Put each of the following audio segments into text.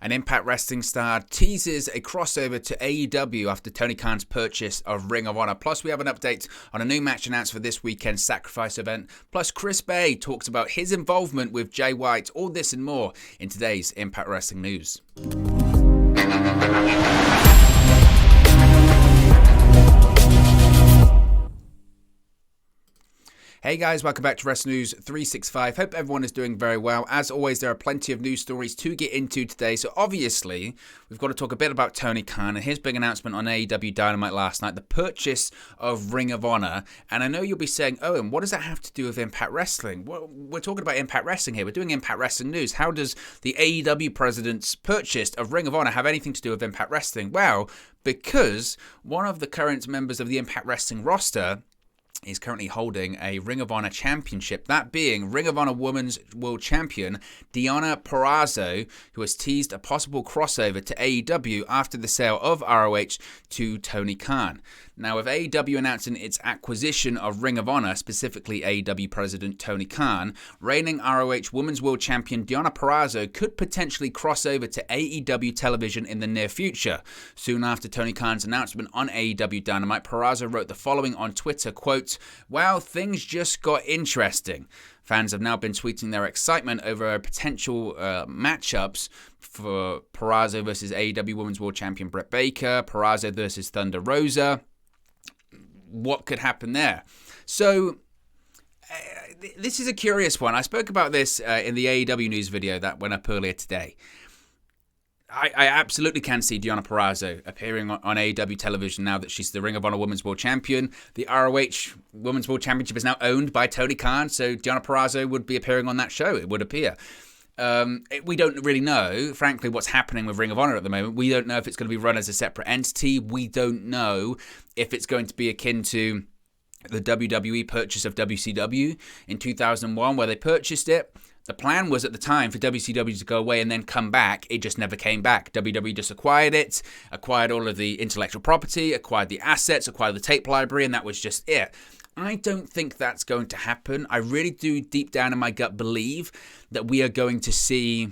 An Impact Wrestling star teases a crossover to AEW after Tony Khan's purchase of Ring of Honor. Plus, we have an update on a new match announced for this weekend's Sacrifice event. Plus, Chris Bey talks about his involvement with Jay White. All this and more in today's Impact Wrestling News. Hey guys, welcome back to Wrestling News 365. Hope everyone is doing very well. As always, there are plenty of news stories to get into today. So obviously, we've got to talk a bit about Tony Khan and his big announcement on AEW Dynamite last night, the purchase of Ring of Honor. And I know you'll be saying, Owen, what does that have to do with Impact Wrestling? Well, we're talking about Impact Wrestling here. We're doing Impact Wrestling News. How does the AEW president's purchase of Ring of Honor have anything to do with Impact Wrestling? Well, because one of the current members of the Impact Wrestling roster is currently holding a Ring of Honor championship, that being Ring of Honor Women's World Champion Deonna Purrazzo, who has teased a possible crossover to AEW after the sale of ROH to Tony Khan. Now, with AEW announcing its acquisition of Ring of Honor, specifically AEW President Tony Khan, reigning ROH Women's World Champion Deonna Purrazzo could potentially cross over to AEW television in the near future. Soon after Tony Khan's announcement on AEW Dynamite, Purrazzo wrote the following on Twitter, quote, "Wow, things just got interesting." Fans have now been tweeting their excitement over potential matchups for Purrazzo versus AEW Women's World Champion Britt Baker, Purrazzo versus Thunder Rosa. What could happen there? So, this is a curious one. I spoke about this in the AEW news video that went up earlier today. I absolutely can see Deonna Purrazzo appearing on AEW television now that she's the Ring of Honor Women's World Champion. The ROH Women's World Championship is now owned by Tony Khan, so Deonna Purrazzo would be appearing on that show, it would appear. We don't really know, frankly, what's happening with Ring of Honor at the moment. We don't know if it's going to be run as a separate entity. We don't know if it's going to be akin to the WWE purchase of WCW in 2001, where they purchased it. The plan was at the time for WCW to go away and then come back. It just never came back. WWE just acquired it, acquired all of the intellectual property, acquired the assets, acquired the tape library, and that was just it. I don't think that's going to happen. I really do, deep down in my gut, believe that we are going to see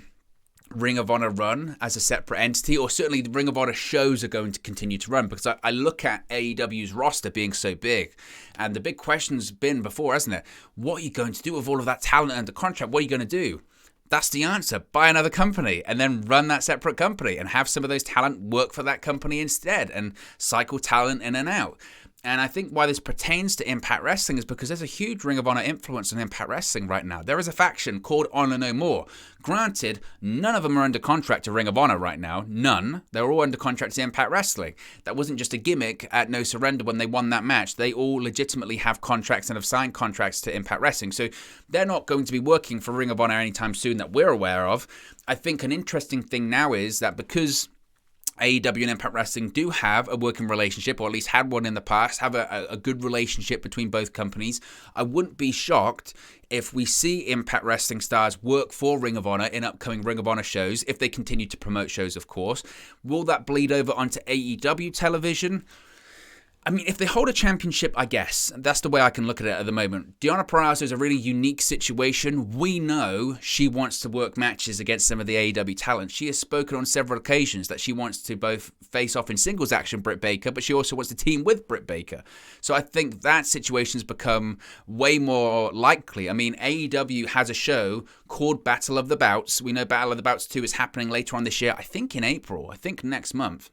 Ring of Honor run as a separate entity, or certainly the Ring of Honor shows are going to continue to run, because I look at AEW's roster being so big, and the big question's been before, hasn't it? What are you going to do with all of that talent under contract? What are you going to do? That's the answer. Buy another company and then run that separate company and have some of those talent work for that company instead and cycle talent in and out. And I think why this pertains to Impact Wrestling is because there's a huge Ring of Honor influence on Impact Wrestling right now. There is a faction called Honor No More. Granted, none of them are under contract to Ring of Honor right now. None. They're all under contract to Impact Wrestling. That wasn't just a gimmick at No Surrender when they won that match. They all legitimately have contracts and have signed contracts to Impact Wrestling. So they're not going to be working for Ring of Honor anytime soon that we're aware of. I think an interesting thing now is that because AEW and Impact Wrestling do have a working relationship, or at least had one in the past, have a good relationship between both companies. I wouldn't be shocked if we see Impact Wrestling stars work for Ring of Honor in upcoming Ring of Honor shows, if they continue to promote shows, of course. Will that bleed over onto AEW television? I mean, if they hold a championship, I guess. That's the way I can look at it at the moment. Deonna Purrazzo is a really unique situation. We know she wants to work matches against some of the AEW talent. She has spoken on several occasions that she wants to both face off in singles action Britt Baker, but she also wants to team with Britt Baker. So I think that situation has become way more likely. I mean, AEW has a show called Battle of the Bouts. We know Battle of the Bouts 2 is happening later on this year, I think in April, I think next month.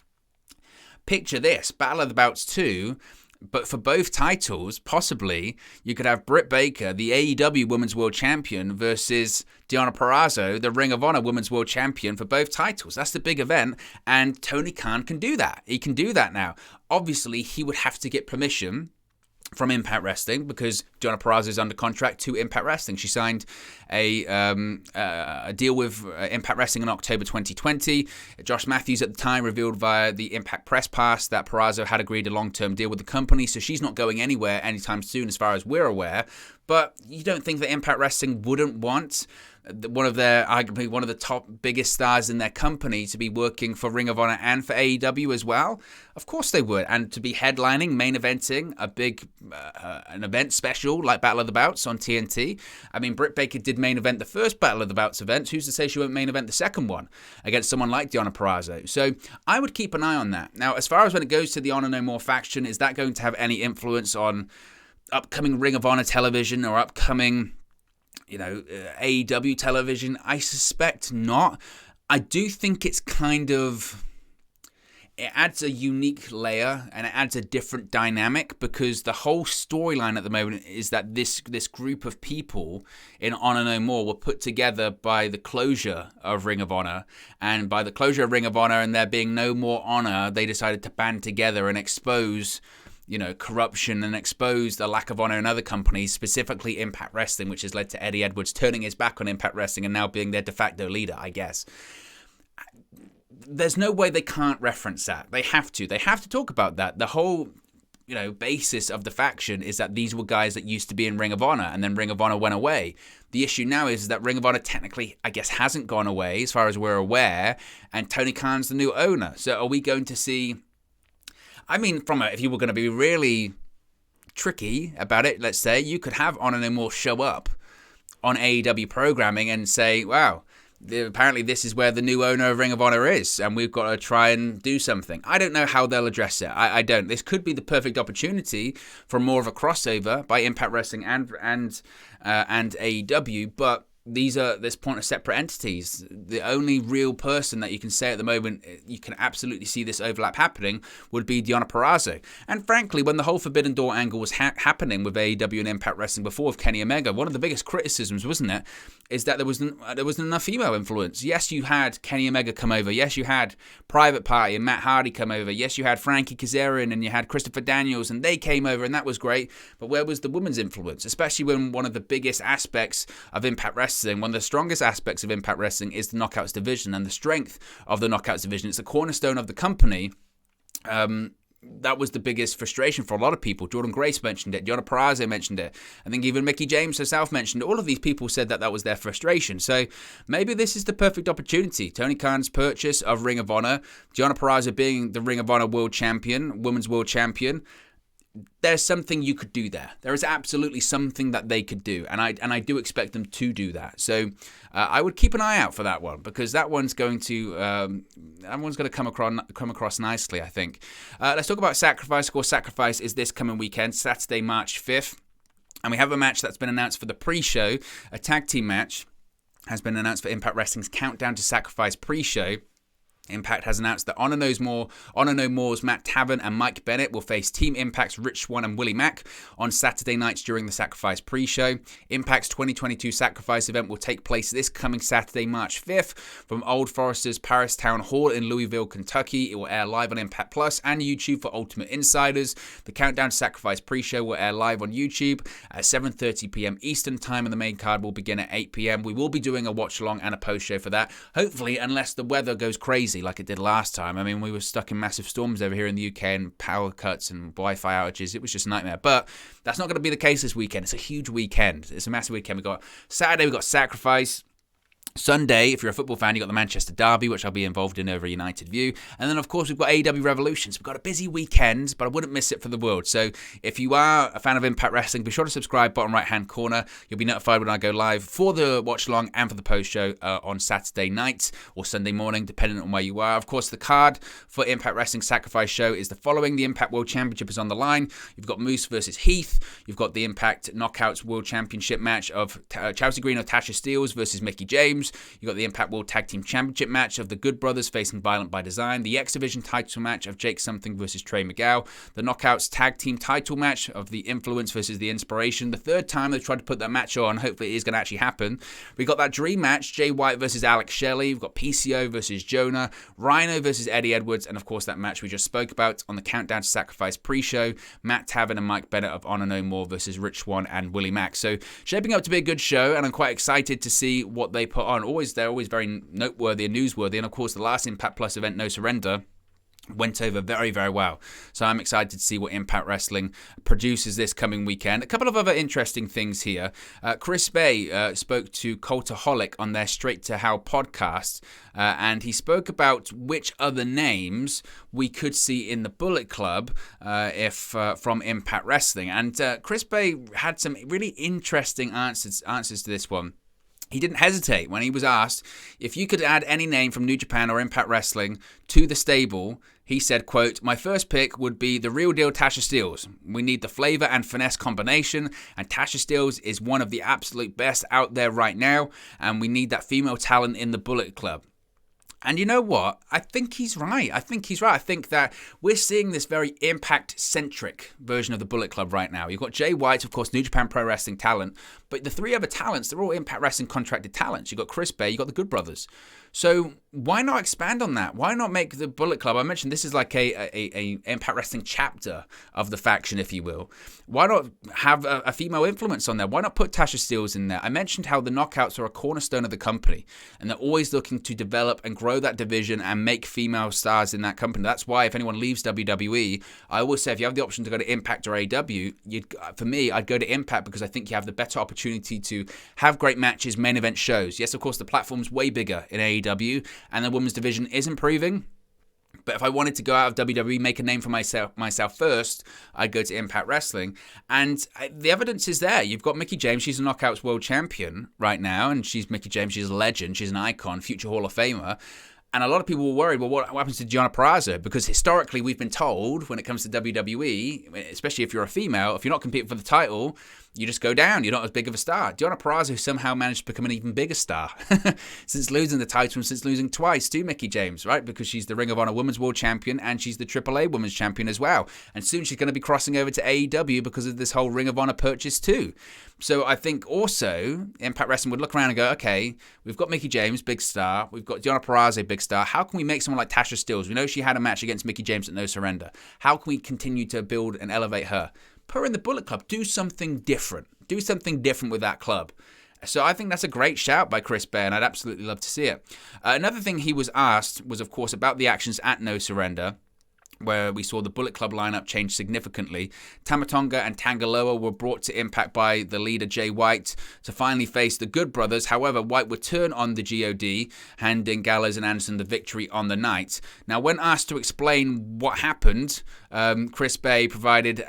Picture this, Battle of the Bouts 2, but for both titles, possibly, you could have Britt Baker, the AEW Women's World Champion, versus Deonna Purrazzo, the Ring of Honor Women's World Champion, for both titles. That's the big event, and Tony Khan can do that. He can do that now. Obviously, he would have to get permission from Impact Wrestling, because Deonna Purrazzo is under contract to Impact Wrestling. She signed a deal with Impact Wrestling in October 2020. Josh Matthews at the time revealed via the Impact Press Pass that Purrazzo had agreed a long-term deal with the company, so she's not going anywhere anytime soon as far as we're aware. But you don't think that Impact Wrestling wouldn't want arguably one of the top biggest stars in their company to be working for Ring of Honor and for AEW as well? Of course they would. And to be headlining, main eventing, a big an event special schedule like Battle of the Bouts on TNT. I mean, Britt Baker did main event the first Battle of the Bouts event. Who's to say she won't main event the second one against someone like Deonna Purrazzo? So I would keep an eye on that. Now, as far as when it goes to the Honor No More faction, is that going to have any influence on upcoming Ring of Honor television or upcoming, AEW television? I suspect not. I do think it's it adds a unique layer and it adds a different dynamic, because the whole storyline at the moment is that this group of people in Honor No More were put together by the closure of Ring of Honor, and by the closure of Ring of Honor and there being no more honor, they decided to band together and expose corruption and expose the lack of honor in other companies, specifically Impact Wrestling, which has led to Eddie Edwards turning his back on Impact Wrestling and now being their de facto leader, I guess. There's no way they can't reference that. They have to. They have to talk about that. The whole, basis of the faction is that these were guys that used to be in Ring of Honor, and then Ring of Honor went away. The issue now is that Ring of Honor technically, I guess, hasn't gone away as far as we're aware, and Tony Khan's the new owner. So are we going to see... I mean, if you were going to be really tricky about it, let's say, you could have Honor No More show up on AEW programming and say, wow, apparently this is where the new owner of Ring of Honor is, and we've got to try and do something. I don't know how they'll address it. I don't. This could be the perfect opportunity for more of a crossover by Impact Wrestling and AEW, but this point of separate entities. The only real person that you can say at the moment you can absolutely see this overlap happening would be Deonna Purrazzo. And frankly, when the whole Forbidden Door angle was happening with AEW and Impact Wrestling before with Kenny Omega, one of the biggest criticisms, wasn't it, is that there wasn't enough female influence. Yes, you had Kenny Omega come over. Yes, you had Private Party and Matt Hardy come over. Yes, you had Frankie Kazarian and you had Christopher Daniels, and they came over, and that was great. But where was the women's influence? Especially when one of the biggest aspects of Impact Wrestling, one of the strongest aspects of Impact Wrestling is the Knockouts division, and the strength of the Knockouts division. It's the cornerstone of the company. That was the biggest frustration for a lot of people. Jordan Grace mentioned it. Deonna Purrazzo mentioned it. I think even Mickie James herself mentioned it. All of these people said that was their frustration. So maybe this is the perfect opportunity. Tony Khan's purchase of Ring of Honor, Deonna Purrazzo being the Ring of Honor World Champion, Women's World Champion. There's something you could do there. There is absolutely something that they could do, and I do expect them to do that. So I would keep an eye out for that one, because that one's going to come across nicely, I think. Let's talk about Sacrifice. Of course, Sacrifice is this coming weekend, Saturday, March 5th, and we have a match that's been announced for the pre-show. A tag team match has been announced for Impact Wrestling's Countdown to Sacrifice pre-show. Impact has announced that Honor No More's Matt Taven and Mike Bennett will face Team Impact's Rich Swann and Willie Mack on Saturday nights during the Sacrifice pre-show. Impact's 2022 Sacrifice event will take place this coming Saturday, March 5th from Old Forester's Paris Town Hall in Louisville, Kentucky. It will air live on Impact Plus and YouTube for Ultimate Insiders. The Countdown to Sacrifice pre-show will air live on YouTube at 7:30 p.m. Eastern Time, and the main card will begin at 8 p.m. We will be doing a watch-along and a post-show for that, hopefully, unless the weather goes crazy like it did last time. I mean, we were stuck in massive storms over here in the UK and power cuts and Wi-Fi outages. It was just a nightmare. But that's not going to be the case this weekend. It's a huge weekend. It's a massive weekend. We've got Saturday, we've got Sacrifice. Sunday, if you're a football fan, you've got the Manchester Derby, which I'll be involved in over United View. And then, of course, we've got AEW Revolutions. We've got a busy weekend, but I wouldn't miss it for the world. So if you are a fan of Impact Wrestling, be sure to subscribe, bottom right-hand corner. You'll be notified when I go live for the watch-along and for the post-show on Saturday night or Sunday morning, depending on where you are. Of course, the card for Impact Wrestling Sacrifice show is the following. The Impact World Championship is on the line. You've got Moose versus Heath. You've got the Impact Knockouts World Championship match of Chelsea Green or Tasha Steelz versus Mickie James. You've got the Impact World Tag Team Championship match of the Good Brothers facing Violent by Design, the X Division title match of Jake Something versus Trey Miguel, the Knockouts Tag Team title match of the Influence versus the Inspiration. The third time they've tried to put that match on, hopefully it is going to actually happen. We got that Dream match, Jay White versus Alex Shelley. We've got PCO versus Jonah, Rhino versus Eddie Edwards, and of course that match we just spoke about on the Countdown to Sacrifice pre-show, Matt Taven and Mike Bennett of Honor No More versus Rich Swann and Willie Mack. So shaping up to be a good show, and I'm quite excited to see what they put on. They're always very noteworthy and newsworthy. And of course, the last Impact Plus event, No Surrender, went over very, very well. So I'm excited to see what Impact Wrestling produces this coming weekend. A couple of other interesting things here. Chris Bey spoke to Cultaholic on their Straight to Hell podcast, and he spoke about which other names we could see in the Bullet Club if from Impact Wrestling. And Chris Bey had some really interesting answers to this one. He didn't hesitate when he was asked if you could add any name from New Japan or Impact Wrestling to the stable. He said, quote, "My first pick would be the real deal Tasha Steelz. We need the flavor and finesse combination, and Tasha Steelz is one of the absolute best out there right now, and we need that female talent in the Bullet Club." And you know what? I think he's right. I think that we're seeing this very Impact-centric version of the Bullet Club right now. You've got Jay White, of course, New Japan Pro Wrestling talent, but the three other talents, they're all Impact Wrestling contracted talents. You've got Chris Bey, you've got the Good Brothers. So why not expand on that? Why not make the Bullet Club? I mentioned this is like a Impact Wrestling chapter of the faction, if you will. Why not have a female influence on there? Why not put Tasha Steelz in there? I mentioned how the Knockouts are a cornerstone of the company, and they're always looking to develop and grow that division and make female stars in that company. That's why if anyone leaves WWE, I always say if you have the option to go to Impact or AEW, for me, I'd go to Impact because I think you have the better opportunity to have great matches, main event shows. Yes, of course, the platform's way bigger in AEW, and the women's division is improving. But if I wanted to go out of WWE, make a name for myself first, I'd go to Impact Wrestling. And the evidence is there. You've got Mickie James. She's a Knockouts World Champion right now. And she's Mickie James. She's a legend. She's an icon, future Hall of Famer. And a lot of people were worried, well, what happens to Deonna Purrazzo? Because historically, we've been told when it comes to WWE, especially if you're a female, if you're not competing for the title, you just go down. You're not as big of a star. Deonna Purrazzo somehow managed to become an even bigger star since losing the title and since losing twice to Mickie James, right? Because she's the Ring of Honor Women's World Champion and she's the AAA Women's Champion as well. And soon she's going to be crossing over to AEW because of this whole Ring of Honor purchase too. So I think also Impact Wrestling would look around and go, okay, we've got Mickie James, big star. We've got Deonna Purrazzo, big star. How can we make someone like Tasha Steelz? We know she had a match against Mickie James at No Surrender. How can we continue to build and elevate her? Put her in the Bullet Club. Do something different. Do something different with that club. So I think that's a great shout by Chris Bey, and I'd absolutely love to see it. Another thing he was asked was, of course, about the actions at No Surrender, where we saw the Bullet Club lineup change significantly. Tama Tonga and Tanga Loa were brought to Impact by the leader Jay White to finally face the Good Brothers. However, White would turn on the GOD, handing Gallows and Anderson the victory on the night. Now, when asked to explain what happened, Chris Bey provided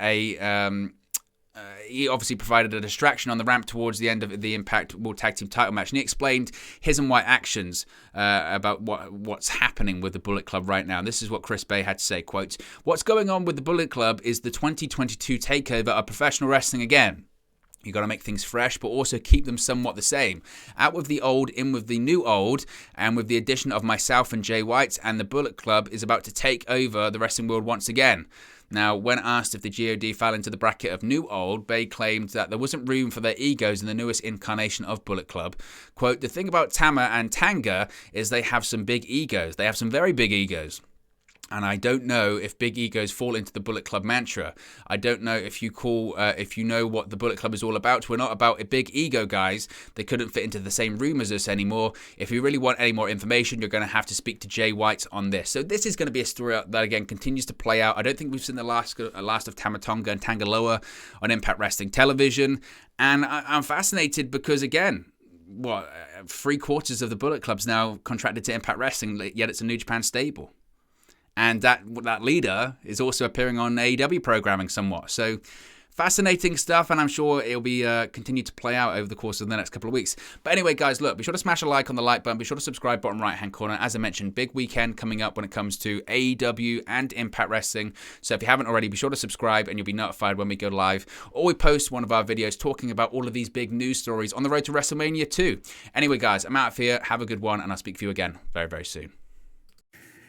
he obviously provided a distraction on the ramp towards the end of the Impact World Tag Team title match, and he explained his and White actions about what's happening with the Bullet Club right now. And this is what Chris Bey had to say, quote, "What's going on with the Bullet Club is the 2022 takeover of professional wrestling again. You got to make things fresh, but also keep them somewhat the same. Out with the old, in with the new old, and with the addition of myself and Jay White, and the Bullet Club is about to take over the wrestling world once again." Now, when asked if the GOD fell into the bracket of new old, Bey claimed that there wasn't room for their egos in the newest incarnation of Bullet Club. Quote, "The thing about Tama and Tanga is they have some big egos. They have some very big egos. And I don't know if big egos fall into the Bullet Club mantra. I don't know if you know what the Bullet Club is all about. We're not about a big ego, guys. They couldn't fit into the same room as us anymore. If you really want any more information, you're going to have to speak to Jay White on this." So this is going to be a story that, again, continues to play out. I don't think we've seen the last of Tama Tonga and Tanga Loa on Impact Wrestling television. And I'm fascinated because, again, 3/4 of the Bullet Club's now contracted to Impact Wrestling, yet it's a New Japan stable. And that leader is also appearing on AEW programming somewhat. So fascinating stuff, and I'm sure it'll be continue to play out over the course of the next couple of weeks. But anyway, guys, look, be sure to smash a like on the like button. Be sure to subscribe, bottom right-hand corner. As I mentioned, big weekend coming up when it comes to AEW and Impact Wrestling. So if you haven't already, be sure to subscribe, and you'll be notified when we go live. Or we post one of our videos talking about all of these big news stories on the road to WrestleMania 2. Anyway, guys, I'm out of here. Have a good one, and I'll speak to you again very, very soon.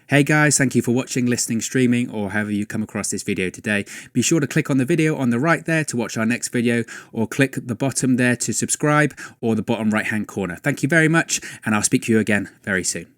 Hey guys, thank you for watching, listening, streaming, or however you come across this video today. Be sure to click on the video on the right there to watch our next video, or click the bottom there to subscribe, or the bottom right hand corner. Thank you very much, and I'll speak to you again very soon.